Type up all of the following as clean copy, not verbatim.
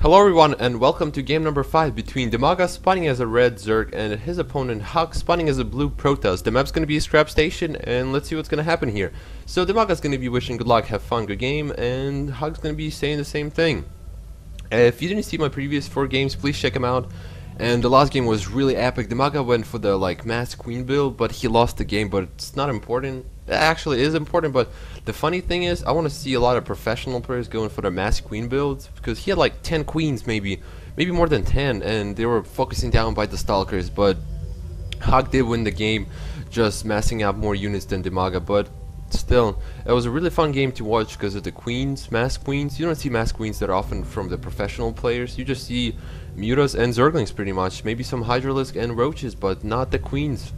Hello everyone and welcome to game number 5 between DIMAGA spawning as a red Zerg and his opponent Huk spawning as a blue Protoss. The map's going to be a scrap station and let's see what's going to happen here. So DIMAGA's going to be wishing good luck, have fun, good game, and Huk's going to be saying the same thing. If you didn't see my previous 4 games, please check them out. And the last game was really epic. DIMAGA went for the mass queen build, but he lost the game, but it's not important. It actually is important, but the funny thing is I want to see a lot of professional players going for the mass queen builds, because he had like 10 queens, maybe more than 10, and they were focusing down by the stalkers. But Huk did win the game, just massing out more units than DIMAGA. But still, it was a really fun game to watch because of the queens, mass queens. You don't see mass queens that often from the professional players. You just see mutas and zerglings pretty much, maybe some hydralisk and roaches, but not the queens.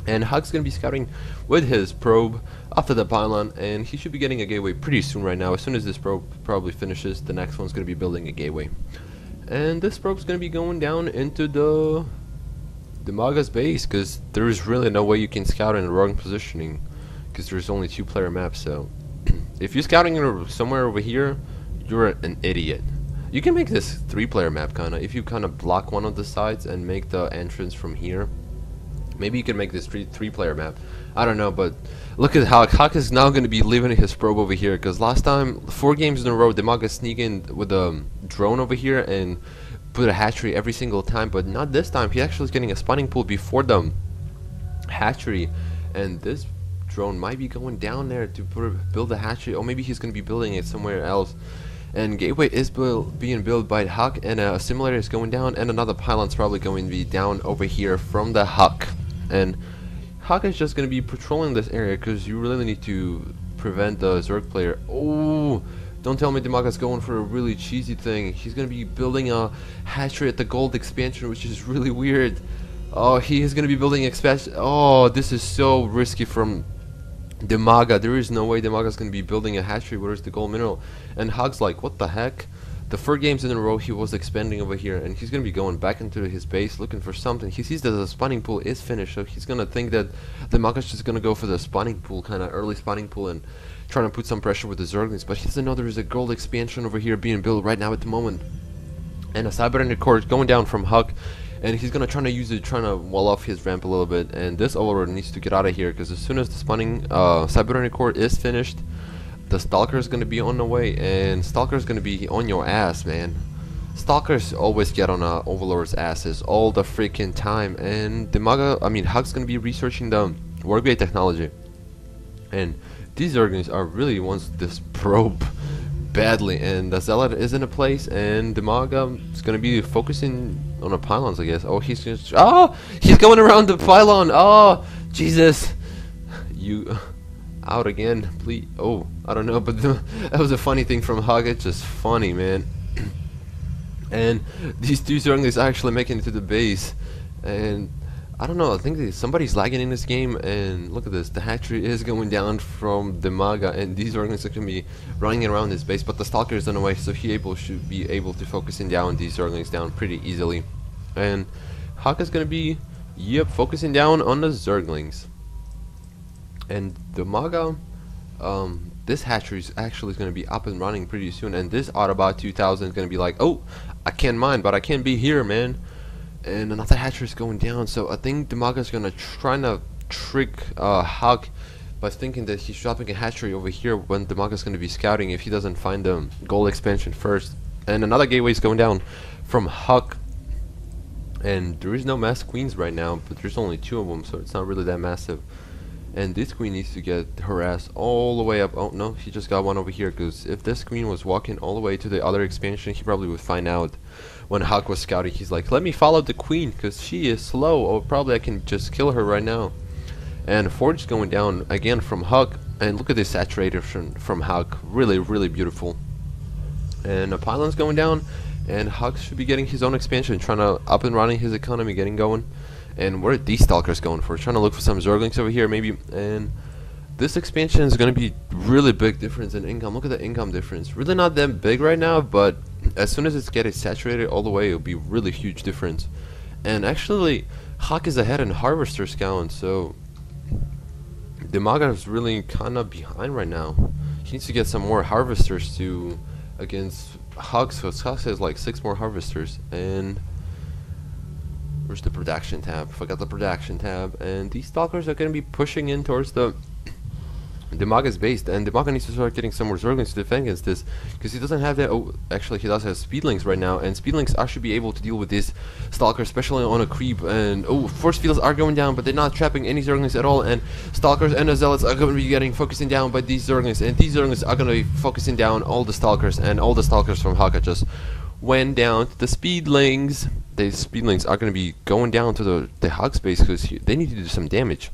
And Huk's gonna be scouting with his probe after the pylon, and he should be getting a gateway pretty soon right now. As soon as this probe probably finishes, the next one's gonna be building a gateway. And this probe's gonna be going down into the DIMAGA's base, because there is really no way you can scout in the wrong positioning, because there's only 2-player maps. So if you're scouting somewhere over here, you're an idiot. You can make this 3-player map kinda, if you kinda block one of the sides and make the entrance from here. Maybe you can make this 3-player map. I don't know, but look at Huk. Huk is now going to be leaving his probe over here, because last time, 4 games in a row, DIMAGA sneak in with a drone over here and put a hatchery every single time, but not this time. He actually is getting a spawning pool before the hatchery, and this drone might be going down there to build a hatchery, or maybe he's going to be building it somewhere else. And gateway is being built by Huk, and a simulator is going down, and another pylon's probably going to be down over here from the Huk. And Huk is just going to be patrolling this area, because you really need to prevent the Zerg player. Oh, don't tell me DIMAGA's going for a really cheesy thing. He's going to be building a hatchery at the gold expansion, which is really weird. Oh, he is going to be building expansion. Oh, this is so risky from DIMAGA. There is no way DIMAGA's going to be building a hatchery. Where's the gold mineral? And Huk's like, what the heck? The 4 games in a row he was expanding over here, and he's going to be going back into his base looking for something. He sees that the spawning pool is finished, so he's going to think that DIMAGA's just going to go for the spawning pool, kind of early spawning pool, and trying to put some pressure with the Zerglings. But he doesn't know there is a gold expansion over here being built right now at the moment. And a cybernetic core is going down from Huk, and he's going to try to use it, trying to wall off his ramp a little bit. And this overlord needs to get out of here, because as soon as the spawning cybernetic core is finished, the Stalker is going to be on the way, and Stalker is going to be on your ass, man. Stalkers always get on Overlord's asses all the freaking time, and Huk's going to be researching the workgate technology. And these Zerglings are really wants this probe badly, and the Zealot is in a place, and DIMAGA is going to be focusing on the pylons, I guess. Oh, he's going around the pylon. Oh, Jesus. You out again, please. Oh, I don't know, but that was a funny thing from Huk. It's just funny, man. And these 2 Zerglings are actually making it to the base, and I don't know, I think somebody's lagging in this game. And look at this, the hatchery is going down from DIMAGA, and these Zerglings are going to be running around his base, but the Stalker is on the way, so he should be able to focusing down these Zerglings down pretty easily. And Huk is going to be, focusing down on the Zerglings. And DIMAGA, this hatchery is actually going to be up and running pretty soon, and this Autobot 2000 is going to be like, oh, I can't mine, but I can't be here, man. And another hatchery is going down, so I think DIMAGA is going to try to trick Huk by thinking that he's dropping a hatchery over here when DIMAGA is going to be scouting if he doesn't find the gold expansion first. And another gateway is going down from Huk, and there is no mass queens right now, but there's only 2 of them, so it's not really that massive. And this queen needs to get her ass all the way up. Oh no, he just got one over here, because if this queen was walking all the way to the other expansion, he probably would find out when Huk was scouting. He's like, let me follow the queen, because she is slow, or probably I can just kill her right now. And Forge is going down again from Huk, and look at this saturation from Huk, really, really beautiful. And a pylon's going down, and Huk should be getting his own expansion, trying to up and running his economy, getting going. And where are these Stalkers going for? Trying to look for some Zerglings over here, maybe. And this expansion is going to be really big difference in income. Look at the income difference. Really not that big right now, but as soon as it's getting saturated all the way, it'll be really huge difference. And actually, Huk is ahead in Harvester count, so DIMAGA is really kind of behind right now. He needs to get some more Harvesters to against Huk, so Huk has like 6 more harvesters. And where's the production tab? Forgot the production tab. And these stalkers are going to be pushing in towards the DIMAGA's base, and DIMAGA needs to start getting some more Zerglings to defend against this, because he doesn't have that. Oh, actually he does have Speedlings right now, and Speedlings should be able to deal with this Stalker, especially on a creep. And oh, Force Fields are going down, but they're not trapping any Zerglings at all, and Stalkers and the Zealots are going to be getting focusing down by these Zerglings, and these Zerglings are going to be focusing down all the Stalkers, and all the Stalkers from Huk just went down to the Speedlings. The Speedlings are going to be going down to the Huk's base, because they need to do some damage.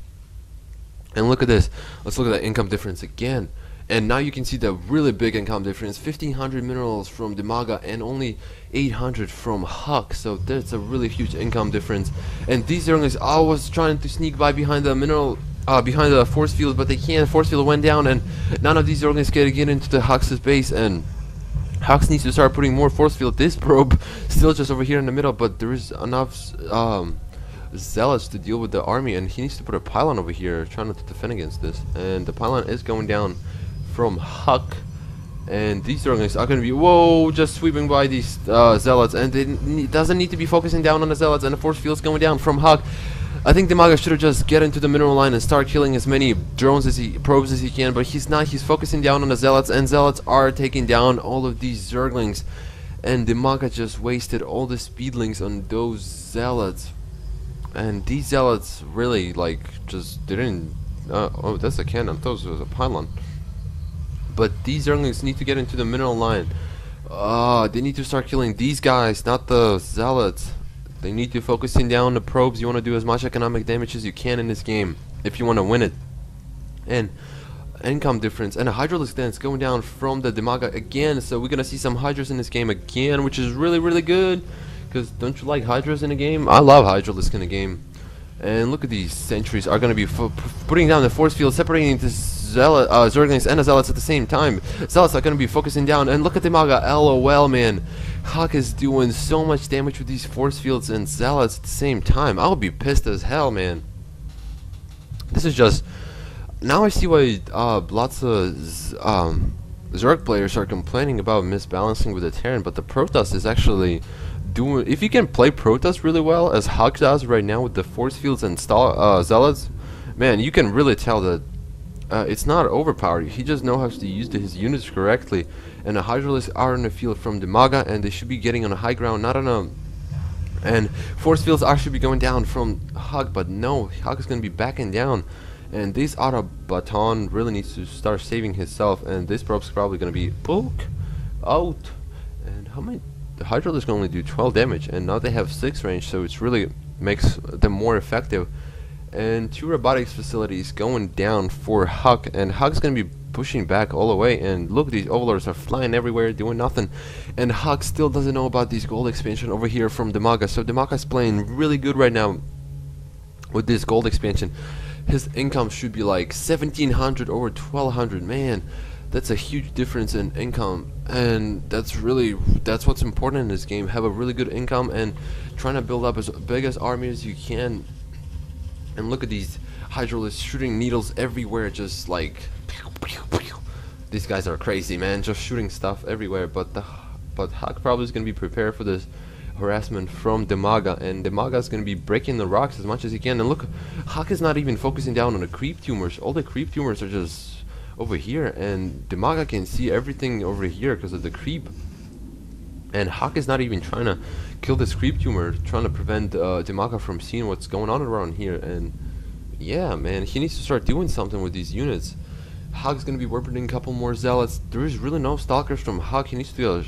And look at this. Let's look at that income difference again. And now you can see the really big income difference. 1,500 minerals from DIMAGA and only 800 from Huk. So that's a really huge income difference. And these Zerglings are always trying to sneak by behind the behind the force field, but they can't. Force field went down, and none of these Zerglings can get into the Huk's base. And Hux needs to start putting more force field. This probe still just over here in the middle, but there is enough Zealots to deal with the army, and he needs to put a pylon over here trying to defend against this. And the pylon is going down from Huk, and these Zerglings are going to be just sweeping by these Zealots, and it doesn't need to be focusing down on the Zealots, and the force field's going down from Huk. I think DIMAGA should have just get into the mineral line and start killing as many drones probes as he can, but he's not. He's focusing down on the Zealots, and Zealots are taking down all of these Zerglings, and DIMAGA just wasted all the Speedlings on those Zealots. And these Zealots really just didn't. Oh, that's a cannon. I thought it was a pylon. But these Zerglings need to get into the mineral line. They need to start killing these guys, not the Zealots. They need to focusing down the probes. You want to do as much economic damage as you can in this game if you want to win it. And income difference and a Hydralisk dance going down from the DIMAGA again. So we're gonna see some Hydras in this game again, which is really good. Because don't you like Hydras in a game? I love Hydralisk in a game. And look at these sentries are going to be putting down the force field, separating the Zerglings and the Zealots at the same time. Zealots are going to be focusing down, and look at DIMAGA. LOL, man. Huk is doing so much damage with these force fields and Zealots at the same time. I'll be pissed as hell, man. This is just... Now I see why lots of Zerg players are complaining about misbalancing with the Terran, but the Protoss is actually... if you can play Protoss really well, as Huk does right now with the force fields and Zealots, man, you can really tell that it's not overpowered. He just knows how to use his units correctly. And the Hydralisks are in the field from DIMAGA, and they should be getting on a high ground, not on a... And force fields should be going down from Huk, but no, Huk is going to be backing down. And this Auto Baton really needs to start saving himself, and this probe's probably going to be poke out. And how many... The Hydralisk can only do 12 damage, and now they have 6 range, so it's really makes them more effective. And 2 robotics facilities going down for Huk, and Huk's gonna be pushing back all the way. And look, these overlords are flying everywhere, doing nothing. And Huk still doesn't know about these gold expansion over here from DIMAGA. So DIMAGA's playing really good right now with this gold expansion. His income should be like 1,700 over 1,200, man. That's a huge difference in income, and that's what's important in this game. Have a really good income and trying to build up as big as army as you can. And look at these Hydralisks shooting needles everywhere, just like pew, pew, pew. These guys are crazy, man, just shooting stuff everywhere. But Huk probably is gonna be prepared for this harassment from DIMAGA, and DIMAGA is gonna be breaking the rocks as much as he can. And look, Huk is not even focusing down on the creep tumors. All the creep tumors are just over here, and DIMAGA can see everything over here because of the creep. And Huk is not even trying to kill this creep tumor, trying to prevent DIMAGA from seeing what's going on around here. And yeah, man, he needs to start doing something with these units. Huk's gonna be warping a couple more Zealots. There is really no Stalkers from Huk. He needs to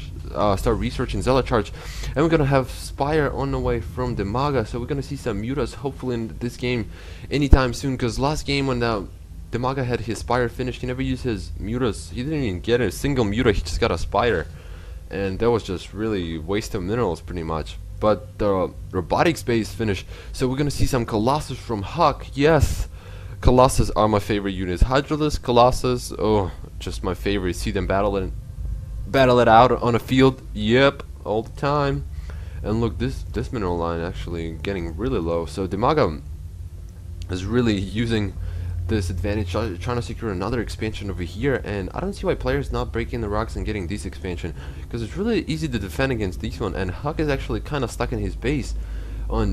start researching Zealot charge. And we're gonna have Spire on the way from DIMAGA, so we're gonna see some mutas hopefully in this game anytime soon. Because last game when DIMAGA had his Spire finished, he never used his mutas. He didn't even get a single muta, he just got a Spire. And that was just really waste of minerals pretty much. But the robotics base finished, so we're gonna see some Colossus from Huk. Yes, Colossus are my favorite units. Hydralisk, Colossus, oh, just my favorite. See them battle it out on a field. Yep, all the time. And look, this mineral line actually getting really low. So DIMAGA is really using this advantage, trying to secure another expansion over here, and I don't see why players not breaking the rocks and getting this expansion, because it's really easy to defend against this one, and Huk is actually kind of stuck in his base.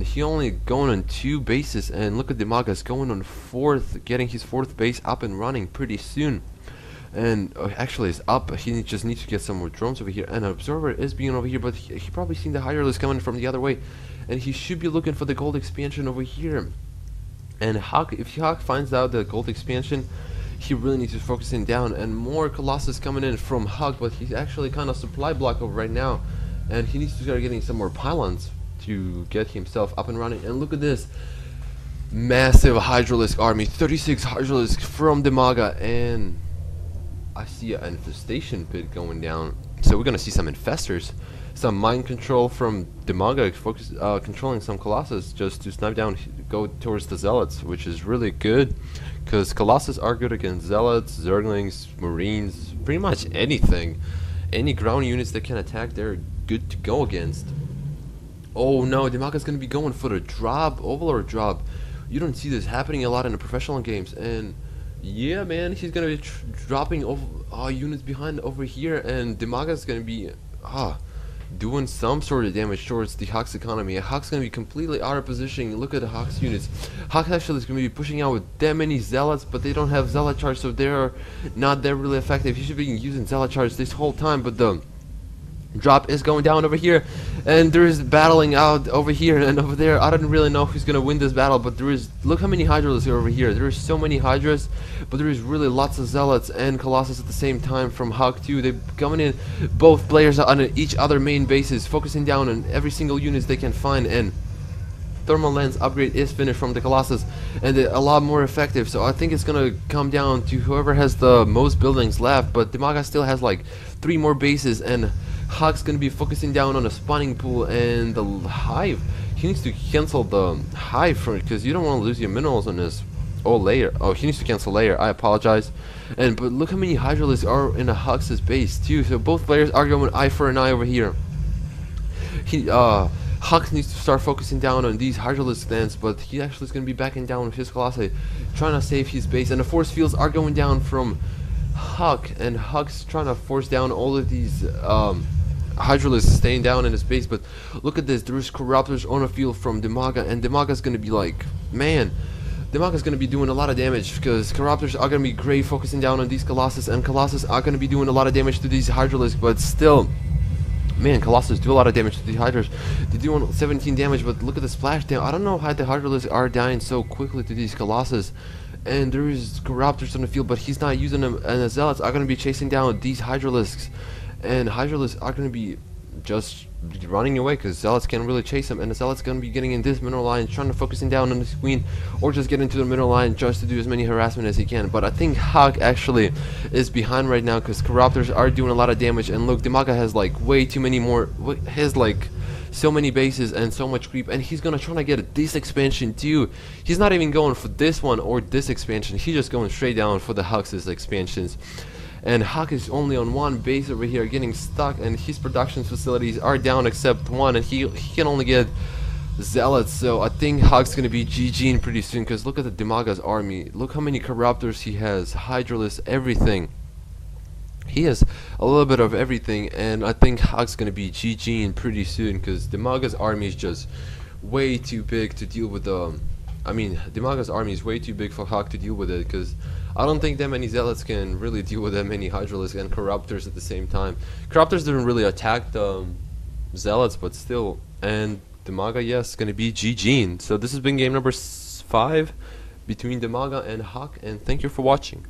He only going on 2 bases, and look at DIMAGA's going on 4th, getting his 4th base up and running pretty soon. And actually it's up. He just needs to get some more drones over here, and an observer is being over here, but he probably seen the Hydrolist coming from the other way, and he should be looking for the gold expansion over here. And Huk, if Huk finds out the gold expansion, he really needs to focus in down, and more Colossus coming in from Huk, but he's actually kind of supply block over right now, and he needs to start getting some more pylons to get himself up and running. And look at this massive Hydralisk army, 36 Hydralisk from DIMAGA, and I see an infestation pit going down, so we're gonna see some infestors, some mind control from DIMAGA, controlling some Colossus just to snipe down, go towards the Zealots, which is really good, because Colossus are good against Zealots, Zerglings, Marines, pretty much anything. Any ground units that can attack, they're good to go against. Oh no, DIMAGA's gonna be going for the drop, Overlord drop. You don't see this happening a lot in the professional games, and yeah, man, he's gonna be dropping units behind over here, and DIMAGA's gonna be doing some sort of damage towards the Huk's economy. Huk's gonna be completely out of position. Look at the Huk's units. Huk actually is gonna be pushing out with that many Zealots, but they don't have Zealot charge, so they're not that really effective. He should be using Zealot charge this whole time, but the drop is going down over here, and there is battling out over here and over there. I don't really know who's gonna win this battle, but there is, look how many Hydras are over here. There is so many Hydras, but there is really lots of Zealots and Colossus at the same time from Huk too. They're coming in, both players are on each other main bases, focusing down on every single unit they can find, and thermal lens upgrade is finished from the Colossus, and they're a lot more effective. So I think it's gonna come down to whoever has the most buildings left, but DIMAGA still has like 3 more bases, and Huk's gonna be focusing down on a spawning pool and the hive. He needs to cancel the hive because you don't want to lose your minerals on this. Oh, layer. Oh, he needs to cancel layer. I apologize. But look how many Hydralisks are in a Huk's base too. So both players are going eye for an eye over here. Huk needs to start focusing down on these Hydralisk stands, but he actually is going to be backing down with his Colossi, trying to save his base. And the force fields are going down from Huk, and Huk's trying to force down all of these Hydralisk staying down in his base. But look at this, there's Corruptors on the field from DIMAGA, and DIMAGA's gonna be like, man, DIMAGA's gonna be doing a lot of damage, because Corruptors are gonna be great focusing down on these Colossus, and Colossus are gonna be doing a lot of damage to these Hydralisk. But still, man, Colossus do a lot of damage to the Hydras. They do 17 damage, but look at the splash down. I don't know how the Hydralisk are dying so quickly to these Colossus. And there is Corruptors on the field, but he's not using them, and the Zealots are gonna be chasing down these Hydralisks, and Hydralisks are gonna be just running away because Zealots can't really chase them, and the Zealots gonna be getting in this mineral line, trying to focusing down on the queen, or just get into the mineral line just to do as many harassment as he can. But I think Huk actually is behind right now because Corruptors are doing a lot of damage, and look, DIMAGA has like way too many more, has like so many bases and so much creep, and he's gonna try to get this expansion too. He's not even going for this one or this expansion, he's just going straight down for the Huk's expansions. And Huk is only on 1 base over here, getting stuck, and his production facilities are down except 1, and he can only get Zealots. So I think Huk's gonna be GG'ing pretty soon, because look at the DIMAGA's army. Look how many Corruptors he has, Hydralisk, everything. He has a little bit of everything, and I think Huk's gonna be GG'ing pretty soon, because DIMAGA's army is just way too big to deal with the. I mean, DIMAGA's army is way too big for Huk to deal with it, because I don't think that many Zealots can really deal with that many Hydralisks and Corruptors at the same time. Corruptors didn't really attack the Zealots, but still. And DIMAGA, yes, gonna be GG'ing. So this has been game number 5 between DIMAGA and Huk, and thank you for watching.